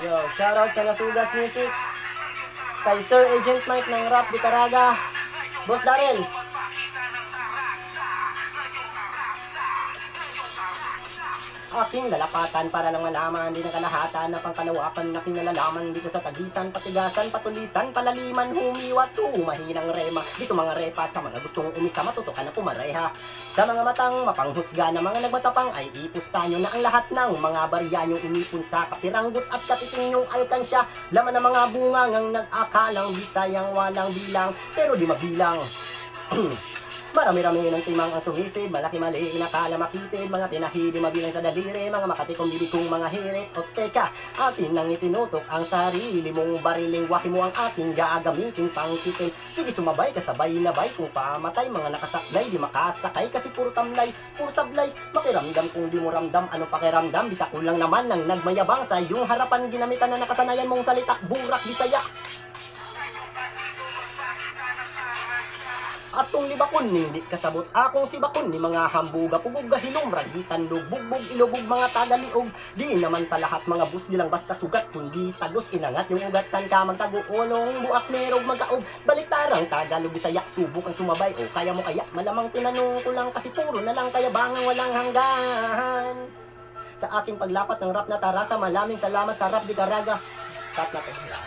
Yo, shoutout sa Nasugas Music. Kay Sir Agent Mike ng Rap Di Caraga. Boss Darrell. Aking lalapatan para lang malaman din ang kalahatan na pangkalawakan na pinalalaman dito sa tagisan, patigasan, patulisan, palaliman, humiwat, humahinang rema. Dito mga repa sa mga gustong umisa, matutukan na pumareha. Sa mga matang mapanghusga na mga nagmatapang ay ipusta nyo na ang lahat ng mga barya nyong inipon sa kapiranggot at katiting nyong alkansya. Laman ng mga bunga ngang nag-akalang bisayang walang bilang, pero di mabilang. Marami-rami ng timang ang sumisid, malaki mali, inakala makitid, mga tinahidi mabilang sa daliri, mga makatikom bibigong mga hirit, obsteka, atin nang itinutok ang sarili mong bariling, waki mo ang ating gagamitin pangkitin. Sige sumabay, kasabay nabay, kung pamatay, mga nakasaklay, di makasakay, kasi puro tamlay, puro sablay, makiramdam kung di mo ramdam, ano pakiramdam, bisa kulang naman nang nagmayabang sa iyong harapan, ginamitan na nakasanayan mong salita, burak, bisaya. Atong libakon hindi kasabot akong si bakon ni mga hambuga pugog gahilom ragitan lubugbog ilubog mga tagaliog di naman sa lahat mga bus nilang basta sugat kundi tagos inangat yung ugat san ka magtago ulong buak merog magkaog baliktarang Tagalog Bisaya subok ang sumabay o kaya mo kaya malamang tinanong ko lang kasi puro na lang kaya bangang walang hanggan sa aking paglapat ng rap na tarasa malaming salamat sa Rap Di Caraga cut na to.